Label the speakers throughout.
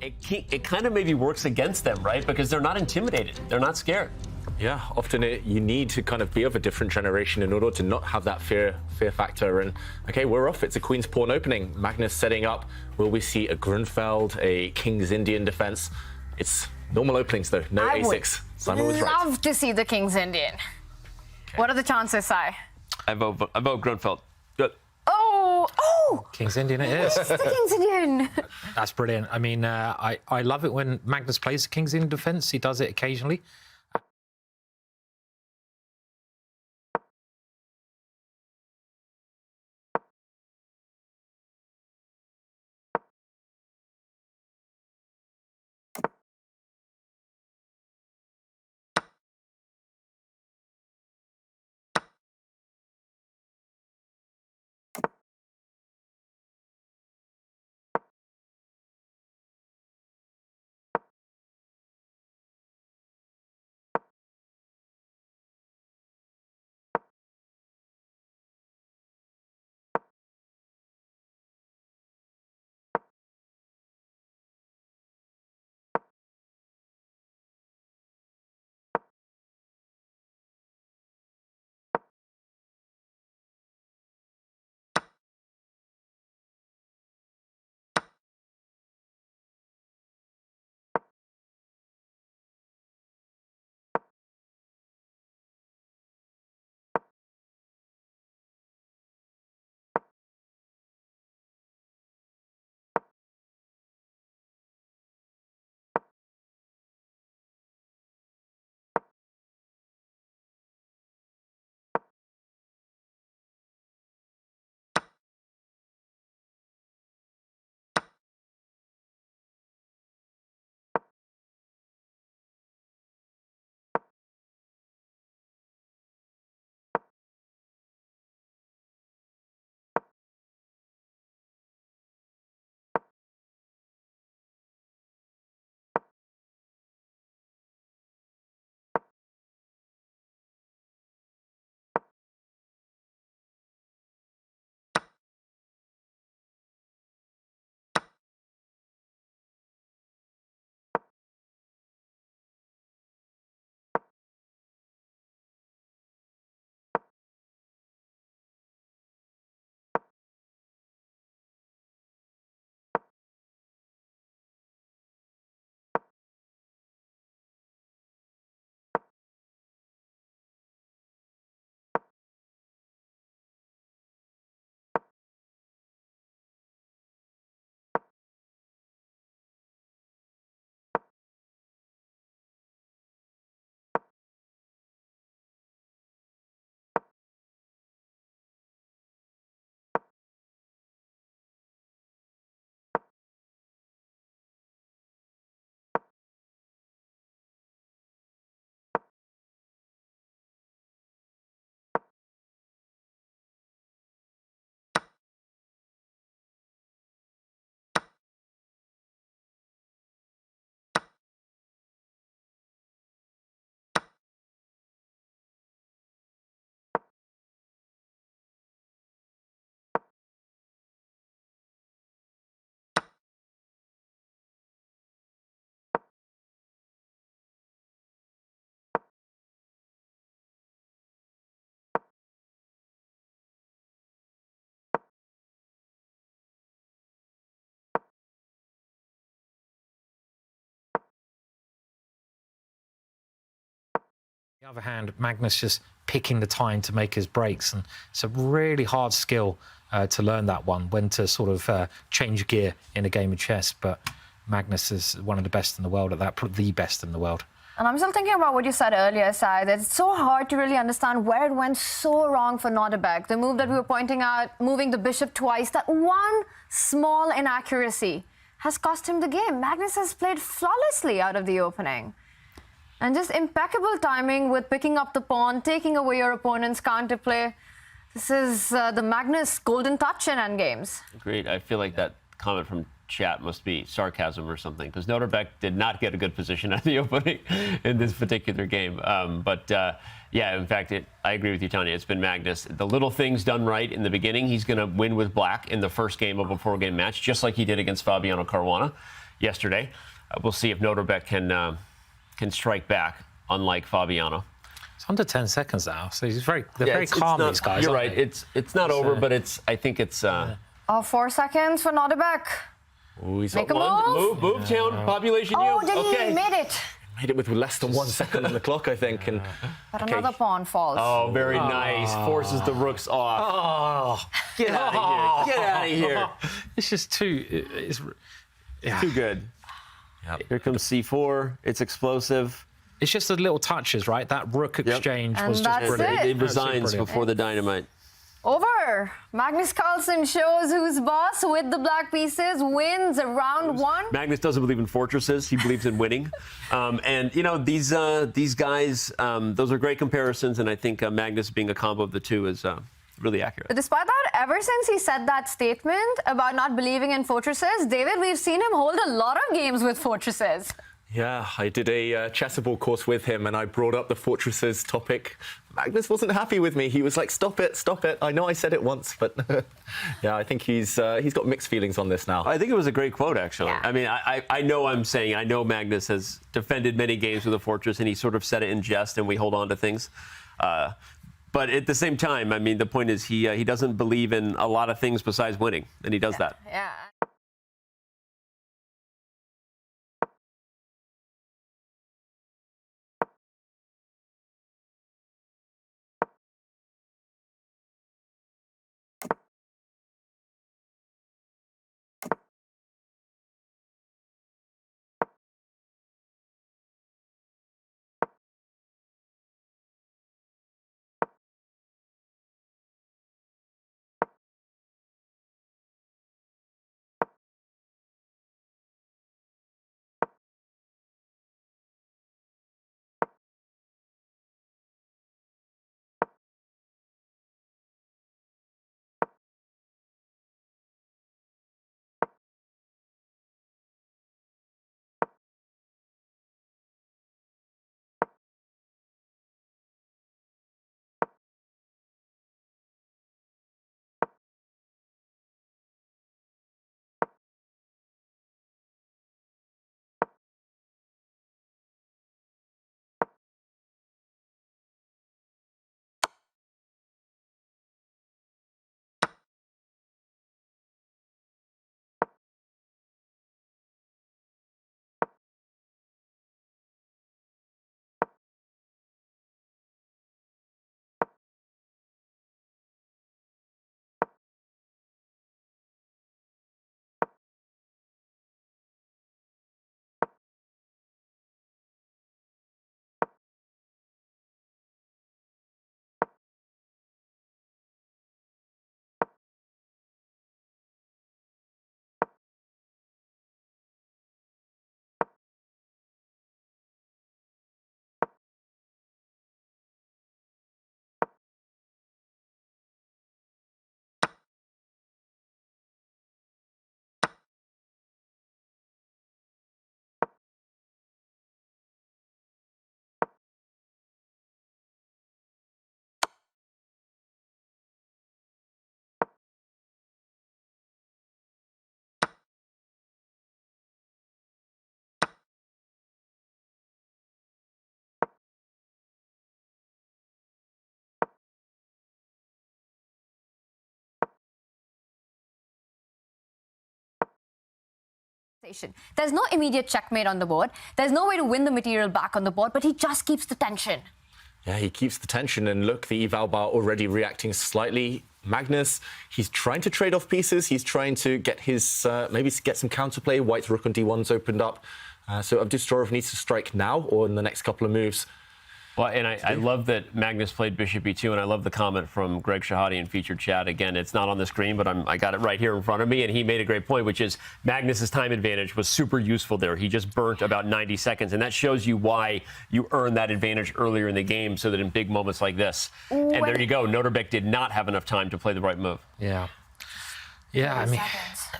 Speaker 1: it kind of maybe works against them, right? Because they're not intimidated. They're not scared.
Speaker 2: Yeah, often you need to kind of be of a different generation in order to not have that fear factor. And okay, we're off. It's a Queen's Pawn opening. Magnus setting up. Will we see a Grunfeld, a King's Indian defense? It's normal openings though. No A6. Simon was right.
Speaker 3: I would love to see the King's Indian. Okay. What are the chances, Sai?
Speaker 4: I vote Grunfeld. Good.
Speaker 3: Oh!
Speaker 5: King's Indian it is.
Speaker 3: It's the King's Indian.
Speaker 5: That's brilliant. I mean, I love it when Magnus plays the King's Indian defense. He does it occasionally. On the other hand, Magnus just picking the time to make his breaks, and it's a really hard skill to learn that one, when to sort of change gear in a game of chess. But Magnus is one of the best in the world at that, the best in the world.
Speaker 3: And I'm still thinking about what you said earlier, Sai, that it's so hard to really understand where it went so wrong for Nodirbek. The move that we were pointing out, moving the bishop twice, that one small inaccuracy has cost him the game. Magnus has played flawlessly out of the opening. And just impeccable timing with picking up the pawn, taking away your opponent's counterplay. This is the Magnus golden touch in endgames.
Speaker 4: Agreed. I feel like that comment from chat must be sarcasm or something, because Nodirbek did not get a good position at the opening in this particular game. Yeah, in fact, I agree with you, Tanya. It's been Magnus. The little things done right in the beginning, he's going to win with black in the first game of a 4-game match, just like he did against Fabiano Caruana. yesterday. We'll see if Nodirbek can strike back, unlike Fabiano.
Speaker 5: It's under 10 seconds now, so they're very calm, these guys.
Speaker 4: You're right.
Speaker 5: They?
Speaker 4: It's not over, but I think it's.
Speaker 3: 4 seconds for Nodirbek.
Speaker 2: Ooh, he's
Speaker 3: Make a move.
Speaker 4: Move, Town. Population
Speaker 3: Oh,
Speaker 4: you.
Speaker 3: did he?
Speaker 4: Okay.
Speaker 3: Made it.
Speaker 2: made it with less than 1 second on the clock, I think. And
Speaker 3: But another pawn falls.
Speaker 4: Oh, very nice. Forces the rooks off.
Speaker 2: oh,
Speaker 4: Get out of here. Get out of here.
Speaker 5: It's just too. It's
Speaker 4: Too good.
Speaker 2: Yep.
Speaker 4: Here comes C4. It's explosive.
Speaker 5: It's just the little touches, right? That rook exchange
Speaker 3: And
Speaker 5: was just
Speaker 3: that's
Speaker 5: brilliant.
Speaker 3: it.
Speaker 4: It resigns
Speaker 5: brilliant.
Speaker 4: before the dynamite.
Speaker 3: Over. Magnus Carlsen shows who's boss with the black pieces, wins round one.
Speaker 4: Magnus doesn't believe in fortresses. He believes in winning. And, you know, these guys, those are great comparisons. And I think Magnus being a combo of the two is really accurate.
Speaker 3: But despite that, ever since he said that statement about not believing in fortresses, David, we've seen him hold a lot of games with fortresses.
Speaker 2: yeah, I did a chessable course with him, and I brought up the fortresses topic. Magnus wasn't happy with me. He was like, "Stop it, stop it." I know I said it once, but yeah, I think he's got mixed feelings on this now.
Speaker 4: I think it was a great quote, actually.
Speaker 3: Yeah.
Speaker 4: I mean, I know Magnus has defended many games with a fortress, and he sort of said it in jest, and we hold on to things. But at the same time, I mean, the point is he doesn't believe in a lot of things besides winning, and he does that.
Speaker 3: Yeah. There's no immediate checkmate on the board. There's no way to win the material back on the board, but he just keeps the tension.
Speaker 2: Yeah, he keeps the tension, and look, the eval bar already reacting slightly. Magnus, he's trying to trade off pieces. He's trying to get his, maybe get some counterplay. White's rook on d1's opened up. So Abdusattorov needs to strike now or in the next couple of moves.
Speaker 4: Well, and I love that Magnus played bishop e2, and I love the comment from Greg Shahadi in featured chat. Again, it's not on the screen, but I got it right here in front of me, and he made a great point, which is Magnus's time advantage was super useful there. He just burnt about 90 seconds, and that shows you why you earn that advantage earlier in the game, so that in big moments like this, and there you go, Nodirbek did not have enough time to play the right move.
Speaker 5: Yeah. Yeah, I mean,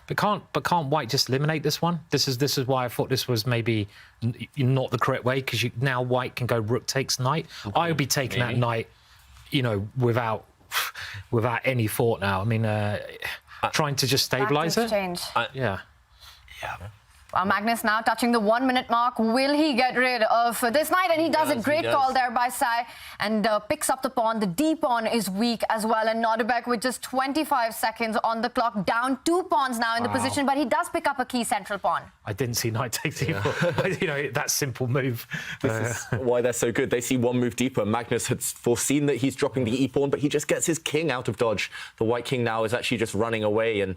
Speaker 5: but can't White just eliminate this one? This is why I thought this was maybe not the correct way, because now White can go rook takes knight. I would be taking that knight, you know, without any thought now. I mean, trying to just stabilize it.
Speaker 3: Change.
Speaker 5: Yeah.
Speaker 3: Magnus now touching the 1 minute mark. Will he get rid of this knight? And he does it. Great call there by Sai. And picks up the pawn. The D pawn is weak as well. And Nodirbek with just 25 seconds on the clock. Down 2 pawns now in the position. But he does pick up a key central pawn.
Speaker 5: I didn't see knight takes e4. You know, that simple move.
Speaker 2: This is why they're so good. They see one move deeper. Magnus had foreseen that he's dropping the e-pawn, but he just gets his king out of dodge. The white king now is actually just running away. And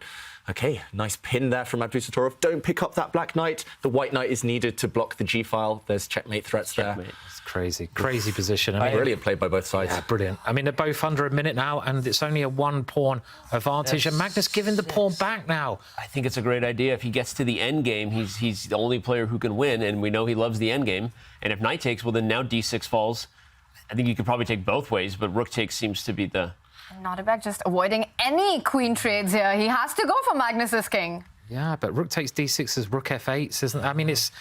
Speaker 2: okay, nice pin there from Abdusattorov. Don't pick up that black knight. The white knight is needed to block the g-file. There's checkmate threats there.
Speaker 5: It's crazy position. I mean,
Speaker 2: brilliant play by both sides.
Speaker 5: Yeah, brilliant. I mean, they're both under a minute now, and it's only a 1 pawn advantage. And Magnus giving the pawn back now.
Speaker 4: I think it's a great idea. If he gets to the end game, he's the only player who can win, and we know he loves the end game. And if knight takes, well, then now d6 falls. I think you could probably take both ways, but rook takes seems to be the...
Speaker 3: Nodirbek just avoiding any queen trades here. He has to go for Magnus's king.
Speaker 5: Yeah, but rook takes d6 as rook f8, isn't it? I mean, it's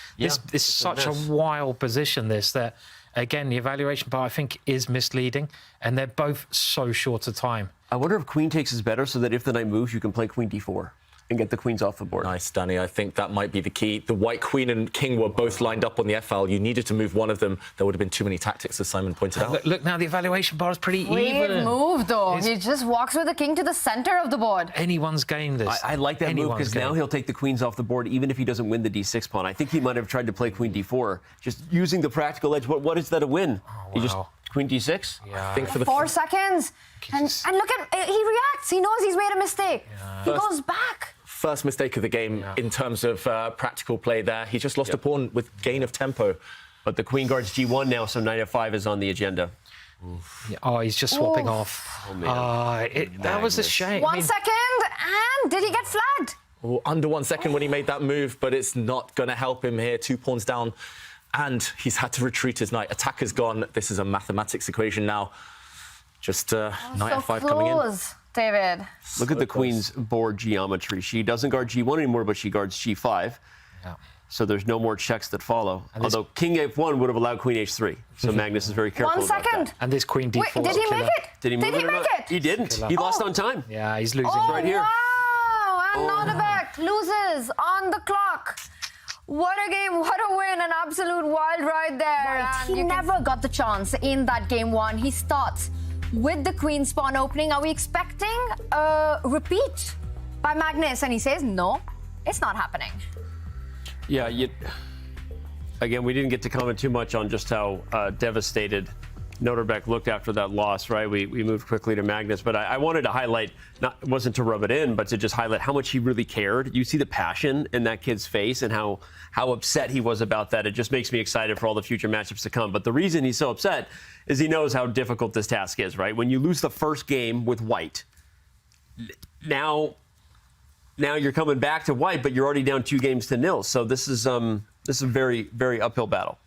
Speaker 5: such a wild position, that, again, the evaluation part, I think, is misleading, and they're both so short a time.
Speaker 4: I wonder if queen takes is better so that if the knight moves, you can play queen d4 and get the queens off the board.
Speaker 2: Nice, Danny. I think that might be the key. The white queen and king were both lined up on the FL. You needed to move one of them. There would have been too many tactics, as Simon pointed out.
Speaker 5: Look now, the evaluation bar is pretty
Speaker 3: Great
Speaker 5: even.
Speaker 3: move, though. He just walks with the king to the center of the board.
Speaker 5: Anyone's game, this.
Speaker 4: I like that move because now he'll take the queens off the board even if he doesn't win the d6 pawn. I think he might have tried to play queen d4, just using the practical edge. What is that a win?
Speaker 5: Oh, wow.
Speaker 4: You just queen d6?
Speaker 5: Yeah.
Speaker 2: I think for the
Speaker 3: 4 seconds. And look at, he reacts. He knows he's made a mistake. Yeah. He goes back.
Speaker 2: First mistake of the game in terms of practical play there. He just lost a pawn with gain of tempo.
Speaker 4: But the queen guards g1 now, so knight f5 is on the agenda.
Speaker 5: Yeah, oh, he's just swapping off.
Speaker 4: Oh, man.
Speaker 5: That was a shame.
Speaker 3: 1 second, and did he get flagged?
Speaker 2: Oh, under 1 second when he made that move, but it's not going to help him here. 2 pawns down, and he's had to retreat his knight. Attacker's gone. This is a mathematics equation now. Just knight f5 coming in.
Speaker 3: David.
Speaker 4: Look at the queen's board geometry. She doesn't guard g1 anymore, but she guards g5.
Speaker 5: Yeah.
Speaker 4: So there's no more checks that follow. Although king f1 would have allowed queen h3. So Magnus is very careful
Speaker 3: 1 second.
Speaker 4: about that.
Speaker 5: And this queen d4.
Speaker 3: Wait, did he make it?
Speaker 4: Did he make it? He didn't. He lost on time.
Speaker 5: Yeah, he's losing
Speaker 3: right
Speaker 4: here.
Speaker 3: Wow, and Nodirbek loses on the clock. What a game, what a win, an absolute wild ride there. Right. He never got the chance in that game 1. He starts with the queen's pawn opening. Are we expecting a repeat by Magnus? And he says, no, it's not happening.
Speaker 4: Yeah, again, we didn't get to comment too much on just how devastated Nodirbek looked after that loss, right? We moved quickly to Magnus, but I wanted to highlight, it wasn't to rub it in, but to just highlight how much he really cared. You see the passion in that kid's face and how upset he was about that. It just makes me excited for all the future matchups to come. But the reason he's so upset is he knows how difficult this task is, right? When you lose the first game with white, now you're coming back to white, but you're already down 2-0. So this is a very, very uphill battle.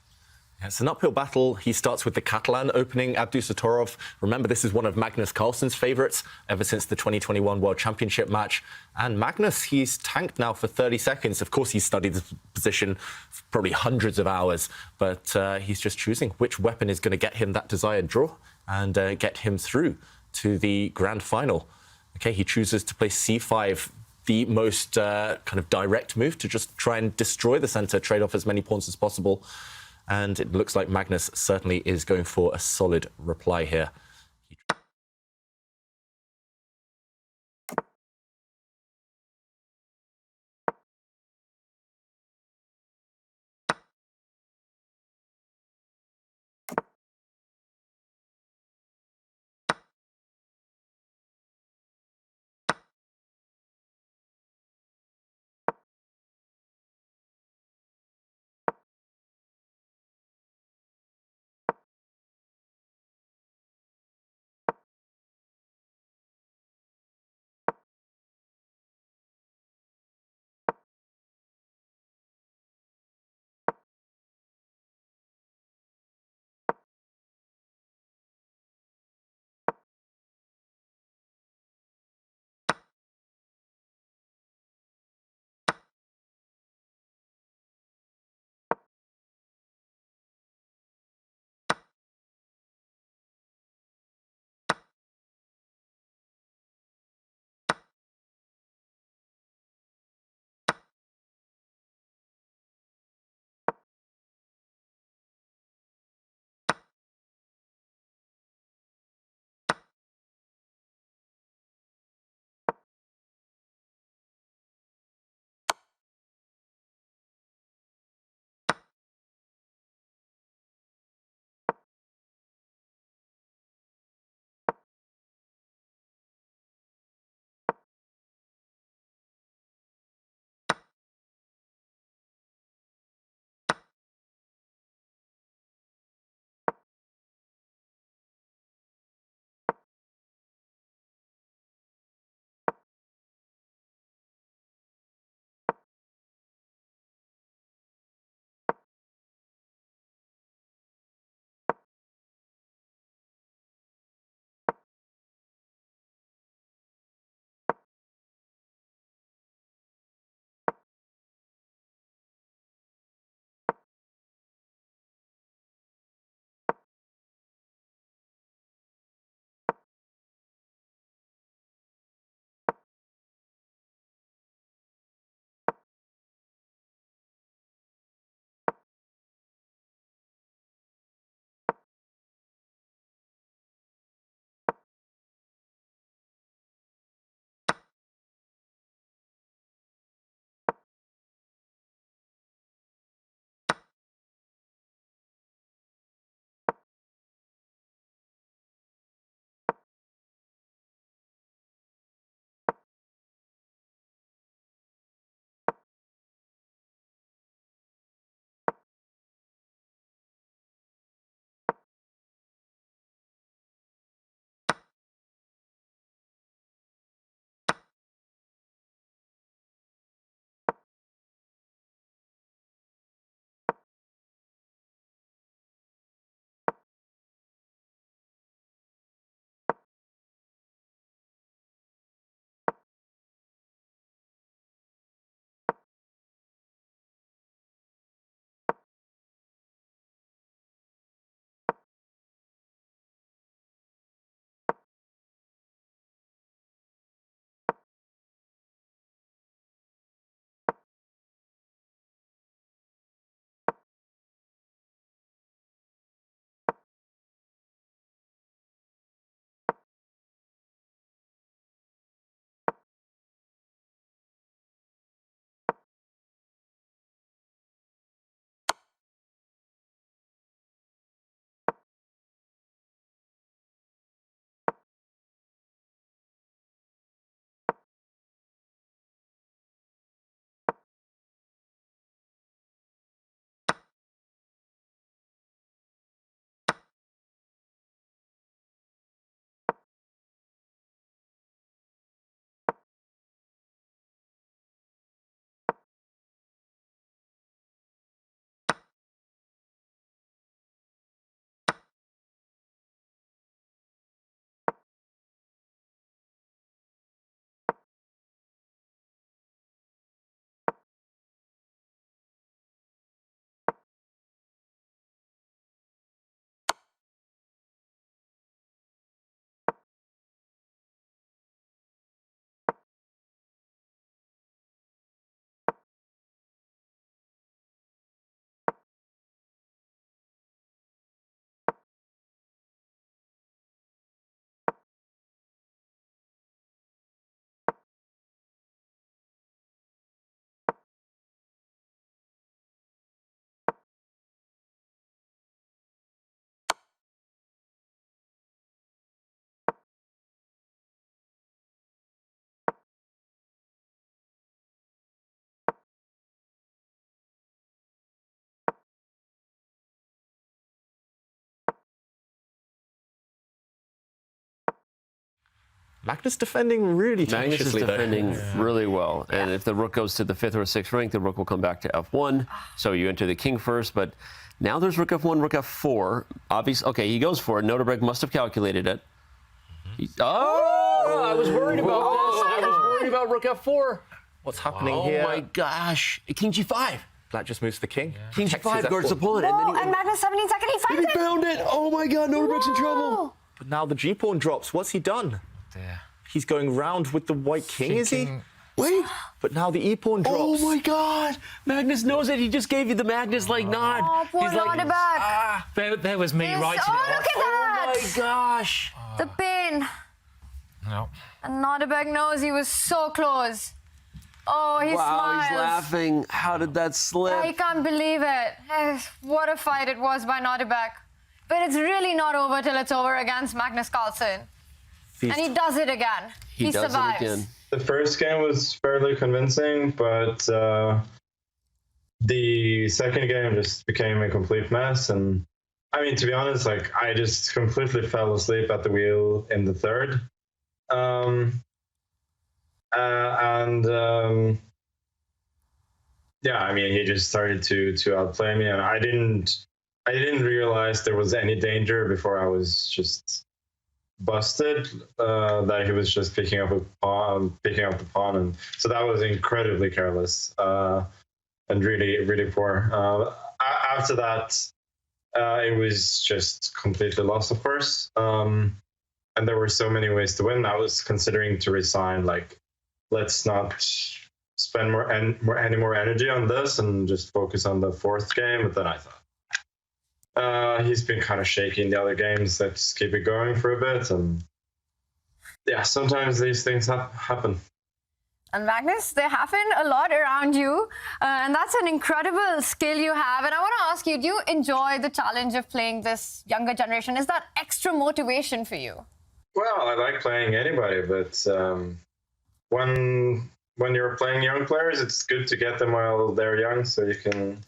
Speaker 2: It's an uphill battle. He starts with the Catalan opening, Abdusattorov. Remember, this is one of Magnus Carlsen's favourites ever since the 2021 World Championship match. And Magnus, he's tanked now for 30 seconds. Of course, he's studied this position for probably hundreds of hours, but he's just choosing which weapon is going to get him that desired draw and get him through to the grand final. Okay, he chooses to play c5, the most kind of direct move to just try and destroy the centre, trade off as many pawns as possible. And it looks like Magnus certainly is going for a solid reply here. Magnus defending really
Speaker 4: Magnus is
Speaker 2: tenaciously, though.
Speaker 4: defending really well, and if the rook goes to the 5th or 6th rank, the rook will come back to f1. So you enter the king first, but now there's rook f1, rook f4. Obviously, okay, he goes for it. Nodirbek must have calculated it. I was worried about this. I was worried about rook f4.
Speaker 2: What's happening here?
Speaker 4: Oh my gosh! King g5.
Speaker 2: Black just moves the king.
Speaker 4: King
Speaker 2: Checks his
Speaker 4: g5 guards the
Speaker 2: f4.
Speaker 4: pawn,
Speaker 3: Oh,
Speaker 4: and then
Speaker 3: and Magnus 17 second, he finds
Speaker 4: he
Speaker 3: it.
Speaker 4: found it. Oh my God! Nodirbek's in trouble.
Speaker 2: But now the g-pawn drops. What's he done?
Speaker 5: There.
Speaker 2: He's going round with the white king, is he?
Speaker 5: Thinking-
Speaker 4: Wait.
Speaker 2: But now the e-pawn drops.
Speaker 4: Oh my God! Magnus knows it. He just gave you the Magnus like nod.
Speaker 3: Oh, poor
Speaker 4: He's like,
Speaker 3: Nodirbek.
Speaker 5: There was me
Speaker 3: Yes.
Speaker 5: writing
Speaker 3: Oh,
Speaker 5: it
Speaker 3: look
Speaker 5: off.
Speaker 3: at that.
Speaker 4: my gosh!
Speaker 3: The pain.
Speaker 5: No.
Speaker 3: And Nodirbek knows he was so close. Oh, he
Speaker 4: Wow,
Speaker 3: smiles.
Speaker 4: he's laughing. How did that slip?
Speaker 3: I can't believe it. What a fight it was by Nodirbek. But it's really not over till it's over against Magnus Carlsen.
Speaker 2: These-
Speaker 3: And he does it again. He
Speaker 4: does
Speaker 3: survives.
Speaker 4: it again.
Speaker 6: The first game was fairly convincing, but the second game just became a complete mess. And I mean, to be honest, like I just completely fell asleep at the wheel in the third. Yeah, I mean, he just started to outplay me, and I didn't realize there was any danger before I was just busted. That he was just picking up the pawn, and so that was incredibly careless and really poor. After that, it was just completely lost, of course. And there were so many ways to win. I was considering to resign, like, let's not spend any more energy on this and just focus on the fourth game. But then I thought, he's been kind of shaky in the other games. Let's keep it going for a bit. And yeah, sometimes these things happen.
Speaker 3: And Magnus, they happen a lot around you. And that's an incredible skill you have. And I want to ask you, do you enjoy the challenge of playing this younger generation? Is that extra motivation for you?
Speaker 6: Well, I like playing anybody, but when you're playing young players, it's good to get them while they're young, so you can.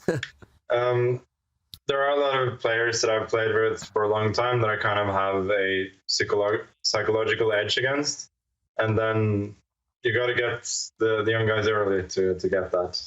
Speaker 6: There are a lot of players that I've played with for a long time that I kind of have a psychological edge against, and then you got to get the young guys early to get that.